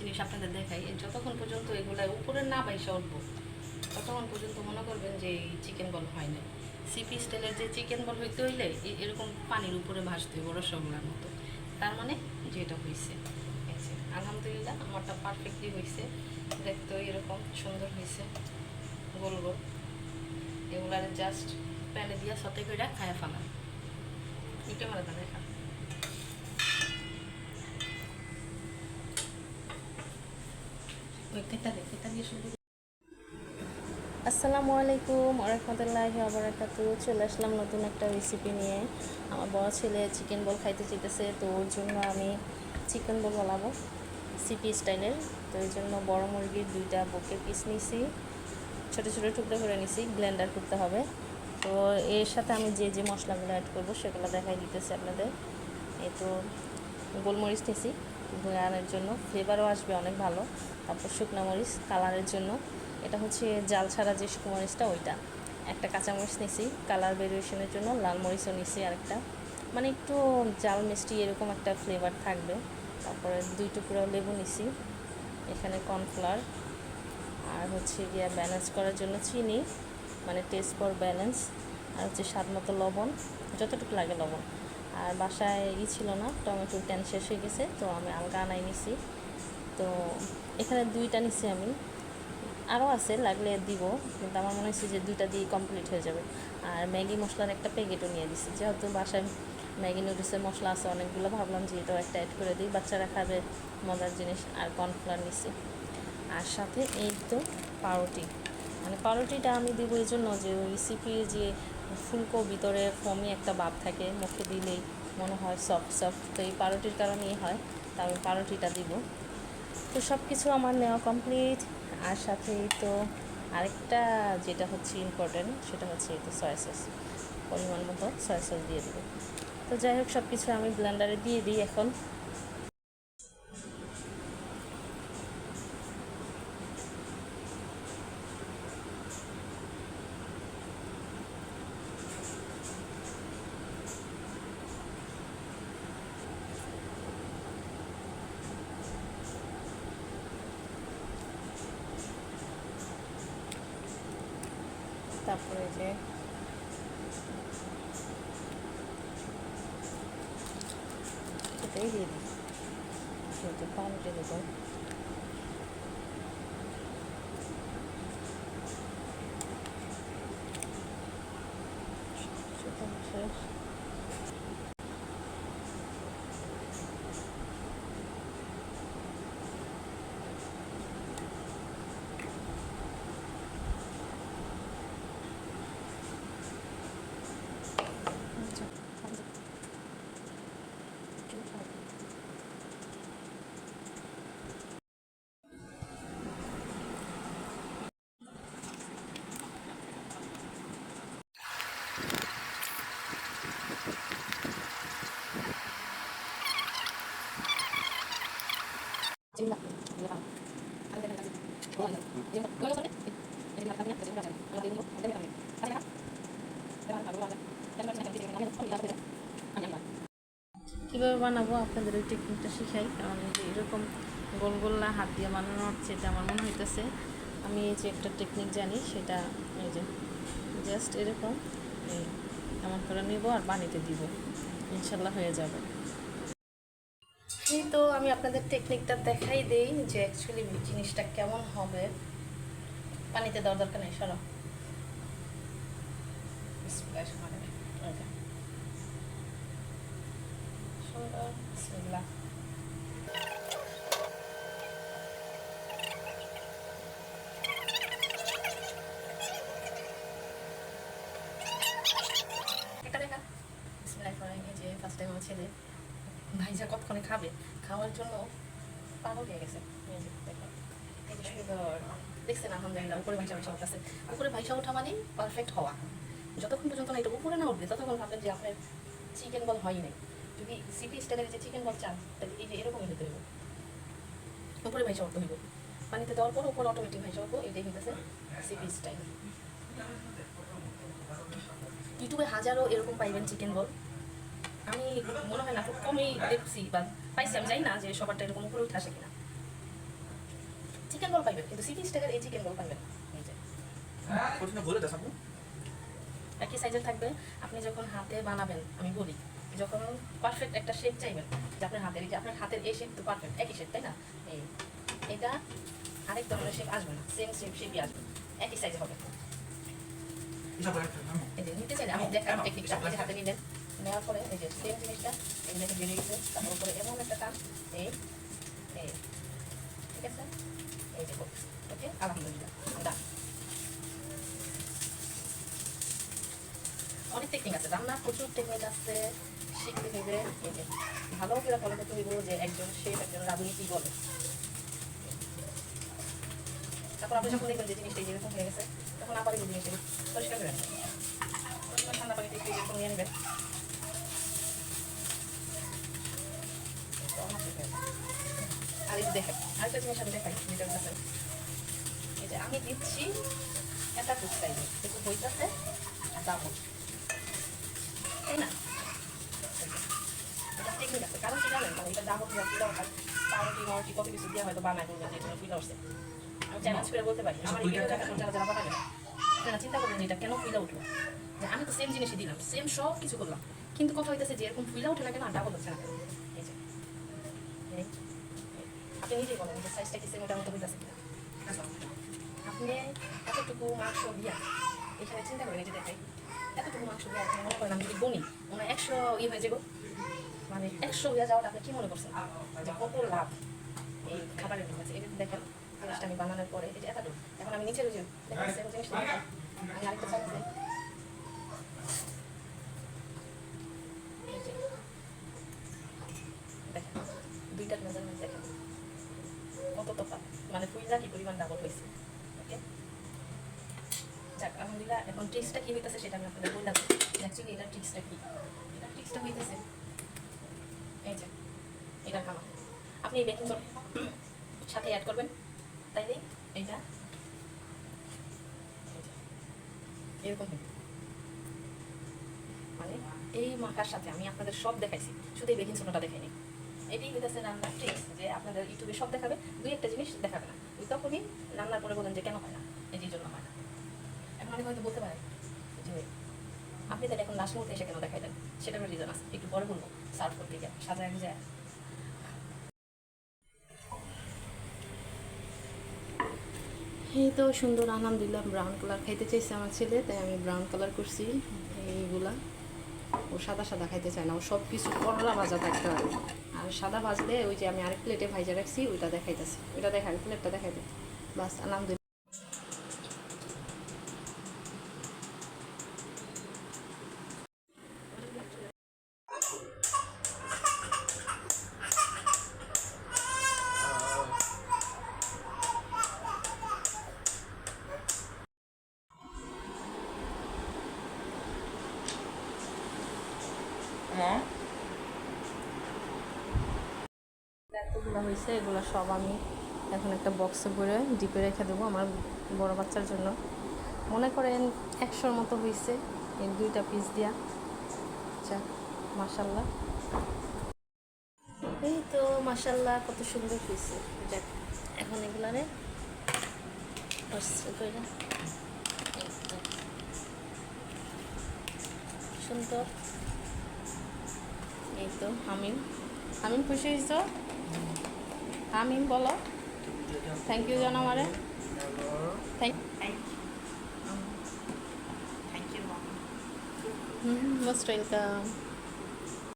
জিনিস আপনাদের দেখাই, যতক্ষণ পর্যন্ত এগুলা উপরে না বাইসা উঠবো ততক্ষণ পর্যন্ত মনে করবেন যে এই চিকেন বল হয় না। সিপি স্টাইলের যে চিকেন বল হইতে হইলে এরকম পানির উপরে ভাসতে হবে রসগোল্লার মতো, তার মানে যে এটা হয়েছে। আলহামদুলিল্লাহ আমারটা পারফেক্টলি হয়েছে, দেখতেও এরকম সুন্দর হয়েছে গোল গোল। এগুলার জাস্ট প্যানে দিয়া সতে করে খায়া ফেলা। এটা মারা দেখা ওই খেতা দিয়ে শুরু। আসসালামু আলাইকুম ওরহমতুল্লাহি ওয়াবারাকাতু। চলে আসলাম নতুন একটা রেসিপি নিয়ে। আমার বড় ছেলে চিকেন বল খাইতে চাইতেছে, তো ওর জন্য আমি চিকেন বল বানাবো সিপি স্টাইলের। তো এই জন্য বড় মুরগির 2টা বুকের পিস নিয়েছি, ছোটো ছোটো টুকরো করে নিয়েছি, ব্লেন্ডার করতে হবে। তো এর সাথে আমি যে যে মশলাগুলো অ্যাড করবো সেগুলো দেখাই দিতেছি আপনাদের। এই তো গোলমরিচ নিয়েছি ঘ্রাণের জন্য, ফ্লেভারও আসবে অনেক ভালো। তারপর শুকনো মরিচ কালারের জন্য, এটা হচ্ছে জাল ছাড়া যে শুকনো মরিচটা ওইটা। একটা কাঁচামরিচ নিছি কালার ভেরিয়েশনের জন্য, লাল মরিচও নিছি আরেকটা, মানে একটু জাল মিষ্টি এরকম একটা ফ্লেভার থাকবে। তারপরে 2 টুকরো লেবু নিছি, এখানে কর্নফ্লাওয়ার, আর হচ্ছে গিয়া ব্যালেন্স করার জন্য চিনি, মানে টেস্ট ফর ব্যালেন্স, আর হচ্ছে স্বাদ মতো লবণ, যতটুকু লাগে লবণ। আর বাসায় ছিল না, টমেটোর ট্যান শেষ হয়ে গেছে, তো আমি আলগা আনাই নিছি। তো এখানে 2টা নিছি আমি, আরও আছে লাগলে দিব, কিন্তু আমার মনে হচ্ছে যে 2টা দিয়ে কমপ্লিট হয়ে যাবে। আর ম্যাগি মশলার একটা প্যাকেটও নিয়ে দিছি, যেহেতু বাসায় ম্যাগি নুডলসের মশলা আছে অনেকগুলো, ভাবলাম যে এটাও একটা অ্যাড করে দিই, বাচ্চারা খাবে মজার জিনিস। আর কর্নফ্লাওয়ার নিছি, আর সাথে এই তো পাউরুটি। মানে পাউরুটিটা আমি দিব এই জন্য যে ওই রেসিপির যে ফুলকো ভিতরে ফমি একটা ভাব থাকে, মুখে দিলেই মনে হয় সফট সফট, তো এই পাউরুটির কারণেই হয়, তা আমি পাউরুটিটা দিব। তো সব কিছু আমার নেওয়া কমপ্লিট। আর সাথে তো আরেকটা যেটা হচ্ছে ইম্পর্টেন্ট, সেটা হচ্ছে এই তো সয়া সস, পরিমাণ মতো সয়া সস দিয়ে দেবো। তো যাই হোক সব কিছু আমি ব্লেন্ডারে দিয়ে দিই এখন। তারপরে যে এটাই দিয়ে দিই, যেহেতু পাউরুটি দেবো। সেটা হচ্ছে কীভাবে বানাবো আপনাদের ওই টেকনিকটা শিখাই, কারণ এই যে এরকম গোলগোল্লা হাত দিয়ে বানানো হচ্ছে, এটা আমার মনে হইতেছে আমি এই যে একটা টেকনিক জানি, সেটা এই যে জাস্ট এরকম এমন করে নেব আর পানিতে দিব, ইনশাল্লাহ হয়ে যাবে। এই তো আমি আপনাদের টেকনিকটা দেখাই দেই যে অ্যাকচুয়ালি জিনিসটা কেমন হবে। পানিতে দেওয়ার দরকার নেই, সরো স্প্ল্যাশ করে সুন্দর বিসমিল্লাহ। এটা দেখা বিসমিল্লাহ করে, এই যে ফার্স্ট টাইম আমার ছেলে ভাইজা কতক্ষণে খাবে, খাওয়ার জন্য পাগল হয়ে গেছে। এই যে দেখো, এই যে সুন্দর দেখছেন, আলহামদুলিল্লাহ উপরে ভাইসা ভাইসা উঠতেছে। উপরে ভাইসা ওঠা মানে পারফেক্ট হওয়া। যতক্ষণ পর্যন্ত না এটা উপরে না উঠবে ততক্ষণ ভাববেন যে আপনার চিকেন বল হয়ই নাই। যদি সিপি স্টাইলের যে চিকেন বল চান, তাহলে এই যে এরকমই হতে হবে, উপরে ভাইসা উঠতে হইব। পানিতে দেওয়ার পর উপরে অটোমেটিক ভাইসা উঠবো, এটাই হইতেছে সিপি স্টাইল। ইউটিউবে হাজারো এরকম পাইবেন চিকেন বল, আমি মনে হয় না খুব কমই দেখছি বা পাইছি, আমি জানি না যে সবারটা এরকম উপরে উঠে আসে কিনা। চিকেন বল পাইবেন, কিন্তু সিপি স্টাইলের এই চিকেন বল পাইবেন এই যে একই সাইজের থাকবে। আপনি যখন হাতে বানাবেন, আমি বলি যখন পারফেক্ট একটা শেপ চাইবেন যে আপনার হাতের, এই যে আপনার হাতের এই শেপ তো পারফেক্ট একই শেপ, তাই না? এটা আরেক ধরনের শেপ আসবে না, সেম শেপই আসবে, একই সাইজে হবে। এই যে নিতে চাইলে আমি দেখার টেকনিকটা, আপনি হাতে নিলেন, নেওয়ার পরে এই যে সেম জিনিসটা এই দেখে বেরিয়ে গেছে, তারপর উপরে এমন একটা টান, এই এই ঠিক আছে, এই যে ওকে, আলহামদুলিল্লাহ। অনেক টেকনিক আছে, রান্নার প্রচুর টেকনিক আছে, শিখতে হবে। এই যে ভালো করে ফলো করতে হইব যে একজন শেফ একজন রাঁধুনি কি বলে। তারপর আপনি যখন দেখবেন যে জিনিসটা যেরকম হয়ে গেছে, তখন আবার এই জিনিসটা পরিষ্কার করে নেবেন, ঠান্ডা পানিতে একটু এরকম নিয়ে নেবেন। আর এই যে দেখেন আরেকটা জিনিস আমি দেখাই, যেটা আছে এই যে আমি দিচ্ছি এটা ফুচকাইবে একটু বইটাতে যাবো, তাই না? এটা টেকনিক আছে, কারণ কি জানেন, কারণ এটা যাবো কিনা পিলাও হয়, পাউরুটি মাউরুটি কত কিছু দেওয়া হয়তো বানায় বলবেন যে এটা পিলাও হচ্ছে। আমি চ্যালেঞ্জ করে বলতে পারি, আমার এই ভিডিওটা এখন যারা যারা বানাবেন আপনারা চিন্তা করবেন যে এটা কেন ফুইলা উঠলো, যে আমি তো সেম জিনিসই দিলাম, সেম সব কিছু করলাম, কিন্তু কথা হইতেছে যে এরকম ফুইলা উঠে না কেন, ডাবল হচ্ছে না। এই যে আপনি নিজেই বলেন যে সাইজটা কি সেম ওটার মতো হইতেছে কিনা। আপনি এতটুকু মাংস দিয়া এখানে চিন্তা করেন, এই যে দেখাই এতটুকু মাংস দিয়া এখানে মনে করেন আমি যদি গণি মনে হয় 100 হয়ে যাবো, মানে 100 হয়ে যাওয়াটা আপনি কি মনে করছেন যে কত লাভ এই খাবারের কাছে। এই দেখেন জিনিসটা আমি বানানোর পরে এই যে এতটুকু, এখন আমি নিচে রয়েছি দেখেন সেম জিনিসটা আমি আরেকটা চাইছি, দেখেন দুইটার মেজারমেন্ট দেখেন কত তফাৎ, মানে ফুইলা কি পরিমাণ ডাবল হয়েছে। ওকে, যাক আলহামদুলিল্লাহ। এখন ট্রিক্সটা কি হইতেছে সেটা আমি আপনাদের বললাম, অ্যাকচুয়ালি এটার ট্রিক্সটা কি, এটার ট্রিক্সটা হইতেছে এই যে এটা খাওয়া, আপনি এই বেকিং সোডা সাথে অ্যাড করবেন, তাইলে এইটা এরকম হবে, মানে এই মাখার সাথে আমি আপনাদের সব দেখাইছি, শুধু এই বেকিং সোডাটা দেখাইনি। এটাই হইতেছে রান্নার ট্রিক্স, যে আপনাদের ইউটিউবে সব দেখাবে, দুই একটা জিনিস দেখাবে না, ওই তখনই রান্নার পরে বলেন যে কেন হয় না, এই জন্য হয় না। এখন অনেক হয়তো বলতে পারেন যে আপনি তাহলে এখন লাস্ট মুহূর্তে এসে কেন দেখাইলেন, সেটারও রিজন আছে, একটু পরে বলবো সার্ভ করতে গিয়ে সাজায় যায়। এই তো সুন্দর আলহামদুলিল্লাহ, ব্রাউন কালার খাইতে চাইছে আমার ছেলে, তাই আমি ব্রাউন কালার করছি। এইগুলা ও সাদা সাদা খাইতে চায় না, ও সব কিছু করলা ভাজা থাকতে হয়, আর সাদা ভাজলে ওই যে আমি আরেক প্লেটে ভাজা রাখছি ওইটা দেখাইতেছি, ওইটা দেখাই প্লেটটা দেখাইতে বাস। আলহামদুলিল্লাহ এতগুলো হয়েছে, এগুলো সব আমি এখন একটা বক্সে ভরে ডিপে রেখে দেবো আমার বড় বাচ্চার জন্য। মনে করেন 100-র মতো হয়েছে এই দুইটা পিস দিয়া। আচ্ছা মাশাল্লাহ, এই তো মাশাল্লাহ কত সুন্দর হয়েছে। দেখ এখন এগুলারে সুন্দর। এই তো হামিম, হামিম খুশি হয়েছ? হামিম বলো থ্যাংক ইউ জানো আমারে, থ্যাংক ইউ, মোস্ট ওয়েলকাম।